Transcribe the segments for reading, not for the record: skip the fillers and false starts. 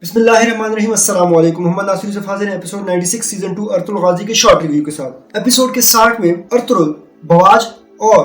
بسم اللہ الرحمن الرحیم۔ السلام علیکم۔ محمد ناصر یوسف حاضر ہیں ایپیسوڈ 96 سیزن 2 ارطغرل غازی کے شارٹ ریویو کے ساتھ۔ ایپیسوڈ کے 60 میں ارطغرل بواج اور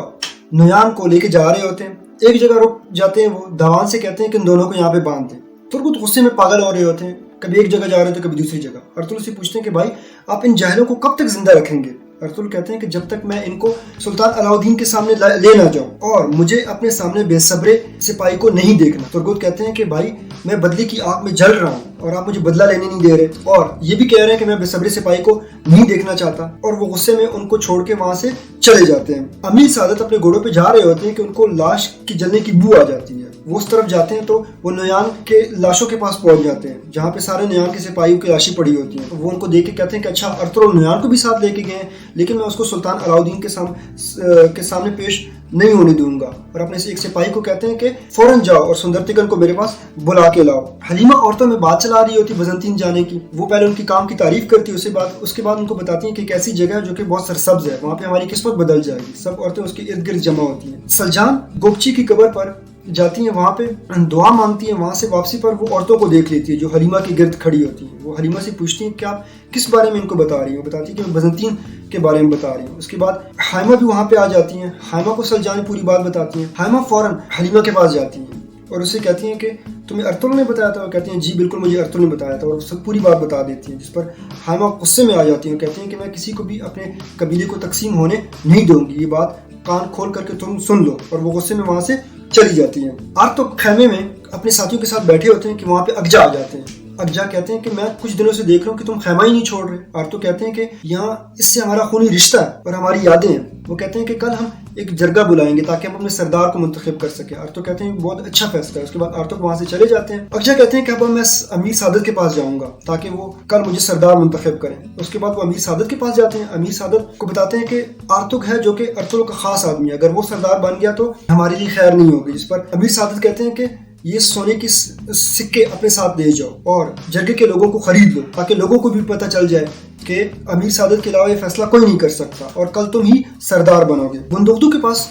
نویان کو لے کے جا رہے ہوتے ہیں، ایک جگہ رک جاتے ہیں، وہ دھوان سے کہتے ہیں کہ ان دونوں کو یہاں پہ باندھ دیں۔ ترگت غصے میں پاگل ہو رہے ہوتے ہیں، کبھی ایک جگہ جا رہے ہوتے ہیں کبھی دوسری جگہ۔ ارطغرل سے پوچھتے ہیں کہ بھائی آپ ان جاہلوں کو کب تک زندہ رکھیں گے؟ ارطغرل کہتے ہیں کہ جب تک میں ان کو سلطان علاؤدین کے سامنے لے نہ جاؤں، اور مجھے اپنے سامنے بے صبرے سپاہی کو نہیں دیکھنا۔ ترگت کہتے ہیں کہ بھائی میں بدلے کی آگ میں جل رہا ہوں اور آپ مجھے بدلہ لینے نہیں دے رہے، اور یہ بھی کہہ رہے ہیں کہ میں بے صبرے سپاہی کو نہیں دیکھنا چاہتا، اور وہ غصے میں ان کو چھوڑ کے وہاں سے چلے جاتے ہیں۔ امیر سعادت اپنے گھوڑوں پہ جا رہے ہوتے ہیں کہ ان کو لاش کی جلنے کی بو آ جاتی ہے۔ وہ اس طرف جاتے ہیں تو وہ نویان کے لاشوں کے پاس پہنچ جاتے ہیں، جہاں پہ سارے نویان کے سپاہیوں کی لاشیں پڑی ہوتی ہیں۔ وہ ان کو دیکھ کے کہتے ہیں کہ اچھا ارطغرل نویان کو بھی ساتھ لے کے گئے ہیں، لیکن میں اس کو سلطان علاؤدین کے سامنے پیش نہیں ہونے دوں گا، اور اپنے سے ایک سپاہی کو کہتے ہیں کہ فوراً جاؤ اور سندرتگن کو میرے پاس بلا کے لاؤ۔ حلیمہ عورتوں میں بات چلا رہی ہوتی بزنطین جانے کی، وہ پہلے ان کی کام کی تعریف کرتی ہے، اس کے بعد ان کو بتاتی ہیں کہ ایک ایسی جگہ ہے جو کہ بہت سرسبز ہے، وہاں پہ ہماری قسمت بدل جائے گی۔ سب عورتیں اس کے ارد گرد جمع ہوتی ہیں۔ سلجان گوپچی کی قبر پر جاتی ہیں، وہاں پہ دعا مانگتی ہیں، وہاں سے واپسی پر وہ عورتوں کو دیکھ لیتی ہے جو حلیمہ کے گرد کھڑی ہوتی ہیں۔ وہ حلیمہ سے پوچھتی ہیں کہ آپ کس بارے میں ان کو بتا رہی ہیں؟ وہ بتاتی ہے کہ میں بزنطین کے بارے میں بتا رہی ہوں۔ اس کے بعد حائمہ بھی وہاں پہ آ جاتی ہیں، حائمہ کو سلجان پوری بات بتاتی ہیں۔ حائمہ فوراً حلیمہ کے پاس جاتی ہیں اور اسے کہتی ہیں کہ تمہیں ارطغرل نے بتایا تھا؟ وہ کہتی ہیں جی بالکل مجھے ارطغرل نے بتایا تھا، اور سب پوری بات بتا دیتی ہیں، جس پر حائمہ غصے میں آ جاتی ہیں، کہتی ہیں کہ میں کسی کو بھی اپنے قبیلے کو تقسیم ہونے نہیں دوں گی، یہ بات کان کھول کر کے تم سن لو، اور وہ غصے میں وہاں سے چلی جاتی ہیں۔ ارطغرل خیمے میں اپنے ساتھیوں کے ساتھ بیٹھے ہوتے ہیں کہ وہاں پہ اگجا آ جاتے ہیں۔ اگجا کہتے ہیں کہ میں کچھ دنوں سے دیکھ رہا ہوں کہ تم خیمہ ہی نہیں چھوڑ رہے۔ ارطغرل کہتے ہیں کہ یہاں اس سے ہمارا خونی رشتہ ہے اور ہماری یادیں ہیں۔ وہ کہتے ہیں کہ کل ہم ایک جرگہ بلائیں گے تاکہ ہم اپنے سردار کو منتخب کر سکیں۔ ارطغرل کہتے ہیں کہ بہت اچھا فیصلہ ہے۔ اس کے بعد ارطغرل وہاں سے چلے جاتے ہیں۔ اگجا کہتے ہیں کہ اب میں امیر سعادت کے پاس جاؤں گا تاکہ وہ کل مجھے سردار منتخب کریں۔ اس کے بعد وہ امیر سعادت کے پاس جاتے ہیں۔ امیر سعادت کو بتاتے ہیں کہ ارطغرل ہے جو کہ ارطغرل کا خاص آدمی ہے، اگر وہ سردار بن گیا تو ہمارے لیے خیر نہیں ہوگی، جس پر امیر سعادت کہتے ہیں کہ یہ سونے کی سکے اپنے ساتھ لے جاؤ اور جرگے کے لوگوں کو خرید لو تاکہ لوگوں کو بھی پتہ چل جائے کہ امیر سعادت کے علاوہ یہ فیصلہ کوئی نہیں کر سکتا، اور کل تم ہی سردار بنو گے۔ بندوقدو کے پاس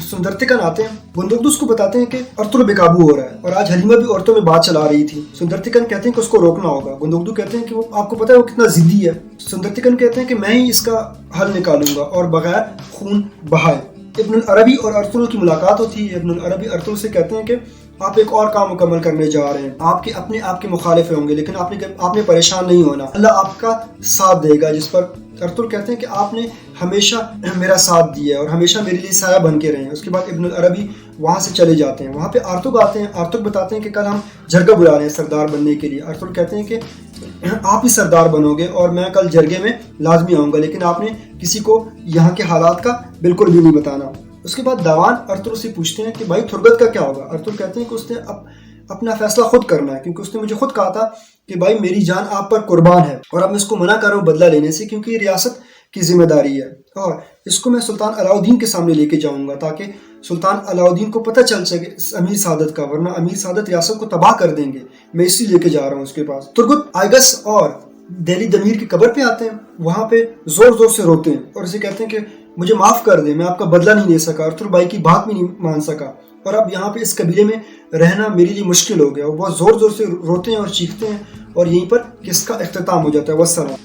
سندرتگن آتے ہیں۔ بندوقدو اس کو بتاتے ہیں کہ ارطغرل بے قابو ہو رہا ہے، اور آج حلیمہ بھی عورتوں میں بات چلا رہی تھی۔ سندرتگن کہتے ہیں کہ اس کو روکنا ہوگا۔ بندوقدو کہتے ہیں کہ وہ آپ کو پتہ ہے وہ کتنا ضدی ہے۔ سندرتگن کہتے ہیں کہ میں ہی اس کا حل نکالوں گا اور بغیر خون بہائے۔ ابن العربی اور ارطغرل کی ملاقات ہوتی ہے۔ ابن العربی ارطغرل سے کہتے ہیں کہ آپ ایک اور کام مکمل کرنے جا رہے ہیں، آپ کے اپنے مخالف ہوں گے، لیکن آپ نے پریشان نہیں ہونا، اللہ آپ کا ساتھ دے گا۔ جس پر ارطغرل کہتے ہیں کہ آپ نے ہمیشہ میرا ساتھ دیا ہے اور ہمیشہ میرے لیے سایہ بن کے رہے ہیں۔ اس کے بعد ابن العربی وہاں سے چلے جاتے ہیں۔ وہاں پہ ارطغرل آتے ہیں۔ ارطغرل بتاتے ہیں کہ کل ہم جرگہ بلا رہے ہیں سردار بننے کے لیے۔ ارطغرل کہتے ہیں کہ آپ ہی سردار بنو گے اور میں کل جرگے میں لازمی آؤں گا، لیکن آپ نے کسی کو یہاں کے حالات کا بالکل بھی نہیں بتانا۔ اس کے بعد دھوان ارطغرل سے پوچھتے ہیں کہ بھائی ترگت کا کیا ہوگا؟ ارطغرل کہتے ہیں کہ اس نے اپنا فیصلہ خود کرنا ہے، کیونکہ اس نے مجھے خود کہا تھا کہ بھائی میری جان آپ پر قربان ہے، اور اب میں اس کو منع کر رہا ہوں بدلہ لینے سے، کیونکہ یہ ریاست کی ذمہ داری ہے، اور اس کو میں سلطان علاؤدین کے سامنے لے کے جاؤں گا تاکہ سلطان علاؤدین کو پتہ چل سکے امیر سعادت کا، ورنہ امیر سعادت ریاست کو تباہ کر دیں گے۔ میں اسی لے کے جا رہا ہوں اس کے پاس۔ ترگت آئگس اور دہلی دمیر کی قبر پہ آتے ہیں، وہاں پہ زور زور سے روتے ہیں اور اسے کہتے ہیں کہ مجھے معاف کر دیں، میں آپ کا بدلہ نہیں لے سکا، ارطغرل بھائی کی بات بھی نہیں مان سکا، اور اب یہاں پہ اس قبیلے میں رہنا میرے لیے مشکل ہو گیا۔ وہ بہت زور زور سے روتے ہیں اور چیختے ہیں، اور یہیں پر کس کا اختتام ہو جاتا ہے۔ والسلام۔